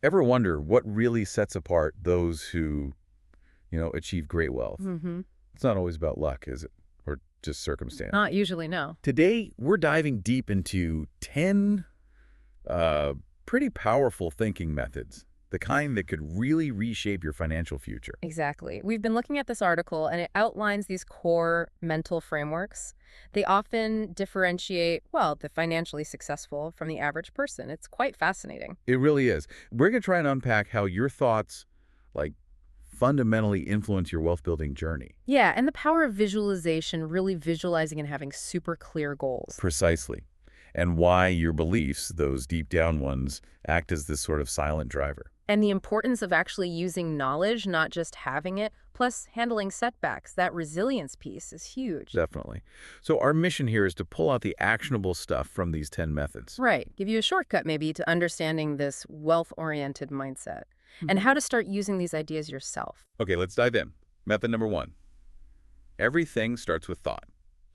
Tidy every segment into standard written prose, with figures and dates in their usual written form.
Ever wonder what really sets apart those who, achieve great wealth? Mm-hmm. It's not always about luck, is it? Or just circumstance. Not usually, no. Today, we're diving deep into 10 uh, pretty powerful thinking methods, the kind that could really reshape your financial future. Exactly. We've been looking at this article, and it outlines these core mental frameworks. They often differentiate, well, the financially successful from the average person. It's quite fascinating. It really is. We're going to try and unpack how your thoughts, like, fundamentally influence your wealth-building journey. Yeah, and the power of visualization, really visualizing and having super clear goals. Precisely. And why your beliefs, those deep down ones, act as this sort of silent driver. And the importance of actually using knowledge, not just having it, plus handling setbacks. That resilience piece is huge. Definitely. So our mission here is to pull out the actionable stuff from these 10 methods. Right. Give you a shortcut maybe to understanding this wealth-oriented mindset and how to start using these ideas yourself. Okay, let's dive in. Method number 1. Everything starts with thought.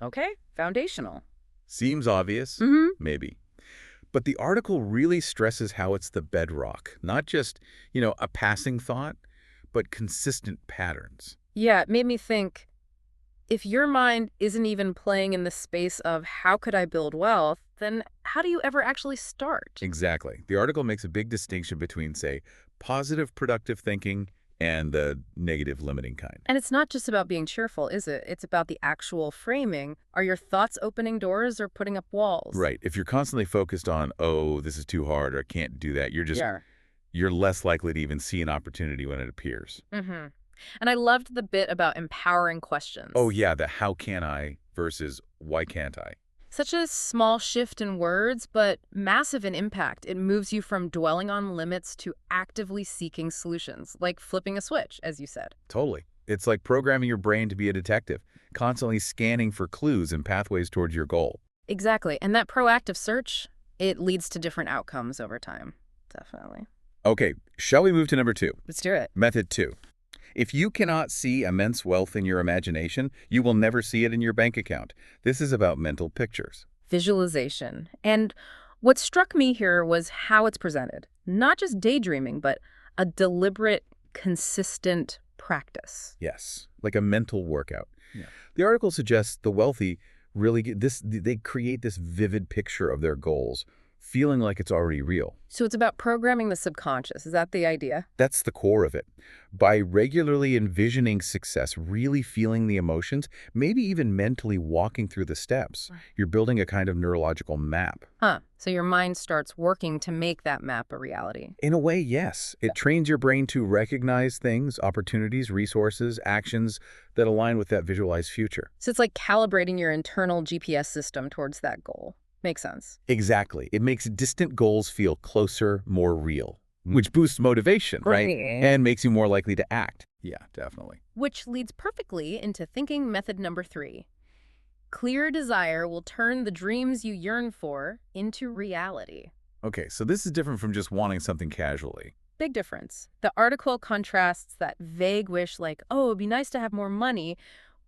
Okay, foundational. Seems obvious, Mm-hmm. maybe. But the article really stresses how it's the bedrock, not just, a passing thought, but consistent patterns. Yeah, it made me think, if your mind isn't even playing in the space of how could I build wealth, then how do you ever actually start? Exactly. The article makes a big distinction between, say, positive productive thinking and the negative limiting kind. And it's not just about being cheerful, is it? It's about the actual framing. Are your thoughts opening doors or putting up walls? Right. If you're constantly focused on, oh, this is too hard or I can't do that, Yeah. you're less likely to even see an opportunity when it appears. Mm-hmm. And I loved the bit about empowering questions. Oh, yeah, the how can I versus why can't I? Such a small shift in words, but massive in impact. It moves you from dwelling on limits to actively seeking solutions, like flipping a switch, as you said. Totally. It's like programming your brain to be a detective, constantly scanning for clues and pathways towards your goal. Exactly. And that proactive search, it leads to different outcomes over time. Definitely. Okay, shall we move to number 2? Let's do it. Method 2. If you cannot see immense wealth in your imagination, you will never see it in your bank account. This is about mental pictures. Visualization. And what struck me here was how it's presented. Not just daydreaming, but a deliberate, consistent practice. Yes, like a mental workout. Yeah. The article suggests the wealthy really get this, they create this vivid picture of their goals, feeling like it's already real. So it's about programming the subconscious. Is that the idea? That's the core of it. By regularly envisioning success, really feeling the emotions, maybe even mentally walking through the steps, you're building a kind of neurological map. Huh. So your mind starts working to make that map a reality. In a way, yes. It trains your brain to recognize things, opportunities, resources, actions that align with that visualized future. So it's like calibrating your internal GPS system towards that goal. Makes sense. Exactly. It makes distant goals feel closer, more real, which boosts motivation, right? And makes you more likely to act. Yeah, definitely. Which leads perfectly into thinking method number 3. Clear desire will turn the dreams you yearn for into reality. Okay, so this is different from just wanting something casually. Big difference. The article contrasts that vague wish like, oh, it'd be nice to have more money,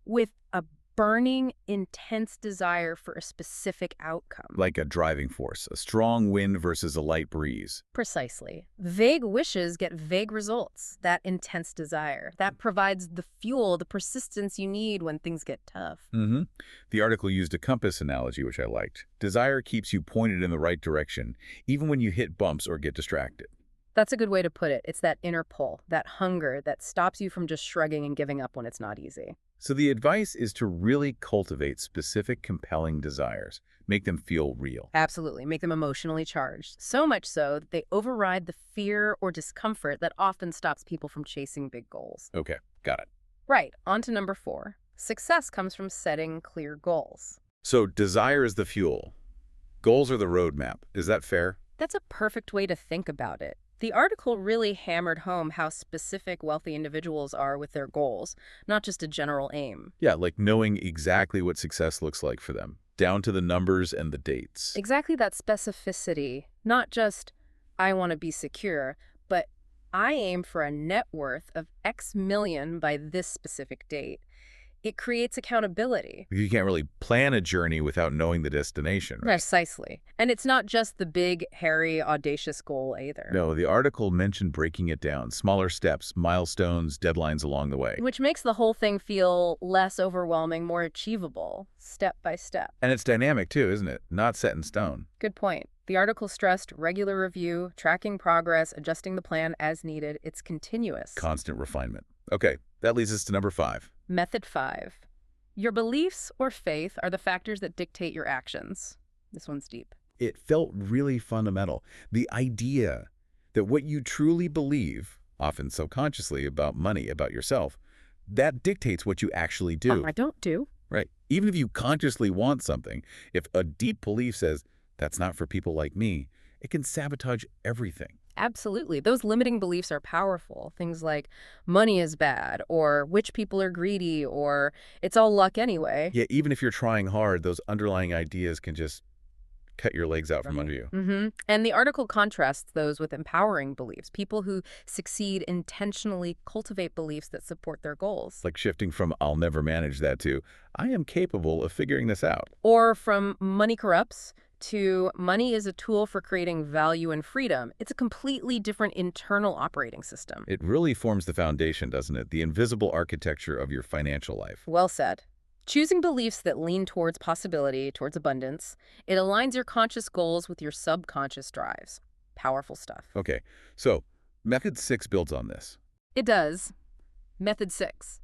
with a burning, intense desire for a specific outcome. Like a driving force, a strong wind versus a light breeze. Precisely. Vague wishes get vague results. That intense desire. That provides the fuel, the persistence you need when things get tough. Mm-hmm. The article used a compass analogy, which I liked. Desire keeps you pointed in the right direction, even when you hit bumps or get distracted. That's a good way to put it. It's that inner pull, that hunger that stops you from just shrugging and giving up when it's not easy. So the advice is to really cultivate specific, compelling desires. Make them feel real. Absolutely. Make them emotionally charged. So much so that they override the fear or discomfort that often stops people from chasing big goals. Okay, got it. Right. On to number 4. Success comes from setting clear goals. So desire is the fuel. Goals are the roadmap. Is that fair? That's a perfect way to think about it. The article really hammered home how specific wealthy individuals are with their goals, not just a general aim. Yeah, like knowing exactly what success looks like for them, down to the numbers and the dates. Exactly that specificity, not just, I want to be secure, but I aim for a net worth of X million by this specific date. It creates accountability. You can't really plan a journey without knowing the destination, right? Precisely. And it's not just the big, hairy, audacious goal either. No, the article mentioned breaking it down, smaller steps, milestones, deadlines along the way. Which makes the whole thing feel less overwhelming, more achievable, step by step. And it's dynamic too, isn't it? Not set in stone. Good point. The article stressed regular review, tracking progress, adjusting the plan as needed. It's continuous. Constant refinement. Okay, that leads us to number 5. Method 5. Your beliefs or faith are the factors that dictate your actions. This one's deep. It felt really fundamental. The idea that what you truly believe, often subconsciously about money, about yourself, that dictates what you actually do. I don't do. Right. Even if you consciously want something, if a deep belief says, that's not for people like me, it can sabotage everything. Absolutely. Those limiting beliefs are powerful. Things like money is bad, or rich people are greedy, or it's all luck anyway. Yeah, even if you're trying hard, those underlying ideas can just cut your legs out from under you. And the article contrasts those with empowering beliefs. People who succeed intentionally cultivate beliefs that support their goals. Like shifting from I'll never manage that to I am capable of figuring this out. Or from money corrupts to money is a tool for creating value and freedom. It's a completely different internal operating system. It really forms the foundation, doesn't it? The invisible architecture of your financial life. Well said. Choosing beliefs that lean towards possibility, towards abundance, it aligns your conscious goals with your subconscious drives. Powerful stuff. Okay, so method 6 builds on this. It does. Method 6.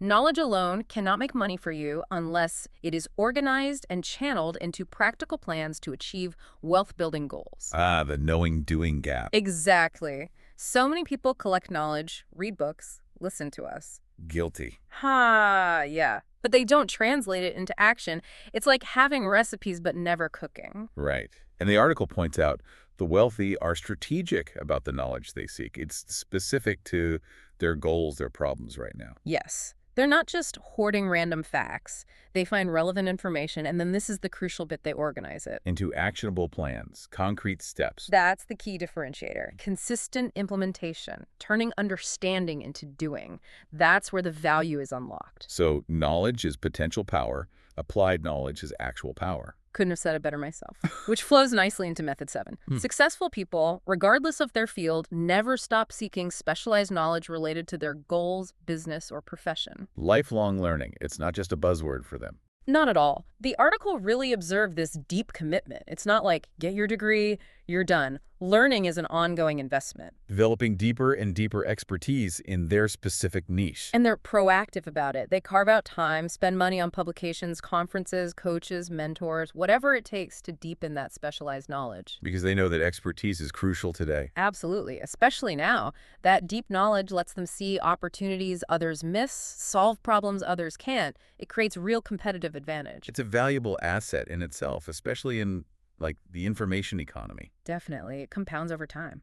Knowledge alone cannot make money for you unless it is organized and channeled into practical plans to achieve wealth-building goals. Ah, the knowing-doing gap. Exactly. So many people collect knowledge, read books, listen to us. Guilty. Yeah. But they don't translate it into action. It's like having recipes but never cooking. Right. And the article points out the wealthy are strategic about the knowledge they seek. It's specific to their goals, their problems right now. Yes. They're not just hoarding random facts. They find relevant information, and then this is the crucial bit, they organize it. Into actionable plans, concrete steps. That's the key differentiator. Consistent implementation, turning understanding into doing. That's where the value is unlocked. So knowledge is potential power. Applied knowledge is actual power. Couldn't have said it better myself. Which flows nicely into Method 7. Successful people, regardless of their field, never stop seeking specialized knowledge related to their goals, business, or profession. Lifelong learning. It's not just a buzzword for them. Not at all. The article really observed this deep commitment. It's not like, get your degree, you're done. Learning is an ongoing investment. Developing deeper and deeper expertise in their specific niche. And they're proactive about it. They carve out time, spend money on publications, conferences, coaches, mentors, whatever it takes to deepen that specialized knowledge. Because they know that expertise is crucial today. Absolutely, especially now. That deep knowledge lets them see opportunities others miss, solve problems others can't. It creates real competitive advantage. It's a valuable asset in itself, especially in like the information economy. Definitely. It compounds over time.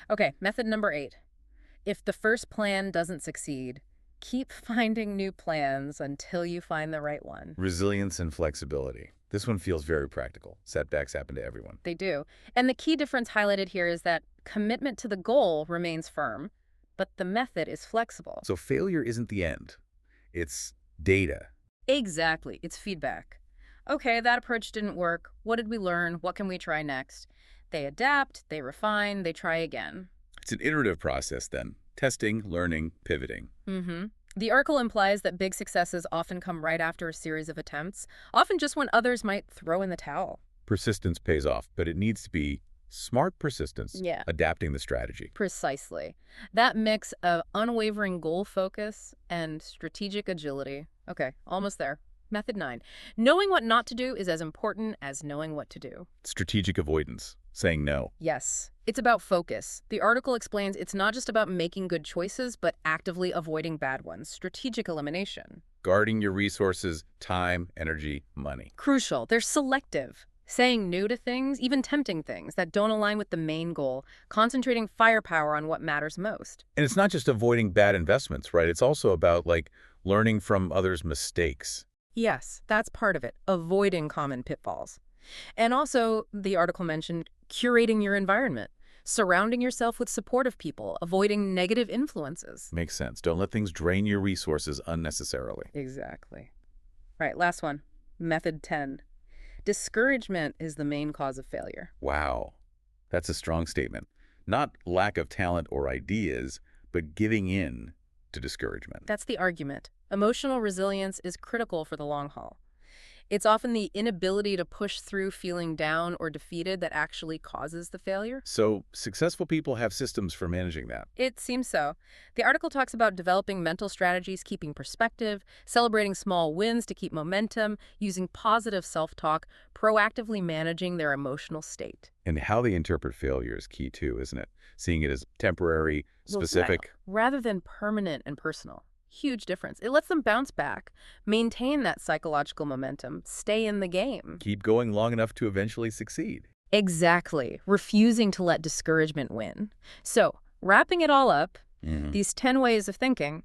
Okay, method number 8. If the first plan doesn't succeed, keep finding new plans until you find the right one. Resilience and flexibility. This one feels very practical. Setbacks happen to everyone. They do. And the key difference highlighted here is that commitment to the goal remains firm, but the method is flexible. So failure isn't the end. It's data. Exactly. It's feedback. Okay, that approach didn't work. What did we learn? What can we try next? They adapt, they refine, they try again. It's an iterative process then. Testing, learning, pivoting. The article implies that big successes often come right after a series of attempts, often just when others might throw in the towel. Persistence pays off, but it needs to be smart persistence, Yeah. adapting the strategy. Precisely. That mix of unwavering goal focus and strategic agility. Okay, almost there. Method 9. Knowing what not to do is as important as knowing what to do. Strategic avoidance, saying no. Yes, it's about focus. The article explains it's not just about making good choices, but actively avoiding bad ones. Strategic elimination. Guarding your resources, time, energy, money. Crucial. They're selective. Saying no to things, even tempting things that don't align with the main goal, concentrating firepower on what matters most. And it's not just avoiding bad investments, right? It's also about like learning from others' mistakes. Yes, that's part of it, avoiding common pitfalls. And also, the article mentioned curating your environment. Surrounding yourself with supportive people, avoiding negative influences. Makes sense. Don't let things drain your resources unnecessarily. Exactly. Right, last one. Method 10. Discouragement is the main cause of failure. Wow. That's a strong statement. Not lack of talent or ideas, but giving in to discouragement. That's the argument. Emotional resilience is critical for the long haul. It's often the inability to push through feeling down or defeated that actually causes the failure. So successful people have systems for managing that. It seems so. The article talks about developing mental strategies, keeping perspective, celebrating small wins to keep momentum, using positive self-talk, proactively managing their emotional state. And how they interpret failure is key too, isn't it? Seeing it as temporary, specific. Rather than permanent and personal. Huge difference. It lets them bounce back, maintain that psychological momentum, stay in the game. Keep going long enough to eventually succeed. Exactly. Refusing to let discouragement win. So, wrapping it all up, Mhm. these 10 ways of thinking,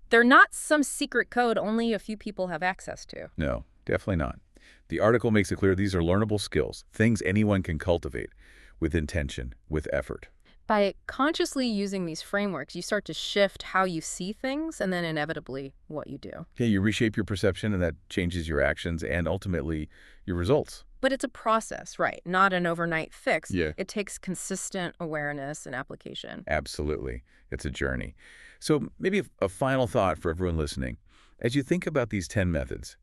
they're not some secret code only a few people have access to. No, definitely not. The article makes it clear these are learnable skills, things anyone can cultivate with intention, with effort. By consciously using these frameworks, you start to shift how you see things and then inevitably what you do. Yeah, you reshape your perception and that changes your actions and ultimately your results. But it's a process, right? Not an overnight fix. Yeah. It takes consistent awareness and application. Absolutely. It's a journey. So maybe a final thought for everyone listening. As you think about these 10 methods,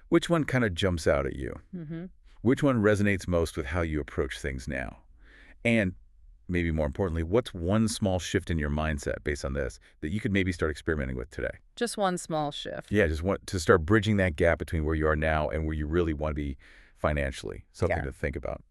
which one kind of jumps out at you? Hmm. Which one resonates most with how you approach things now? And maybe more importantly, what's one small shift in your mindset based on this that you could maybe start experimenting with today? Just one small shift. Yeah, just want to start bridging that gap between where you are now and where you really want to be financially. Something Yeah. to think about.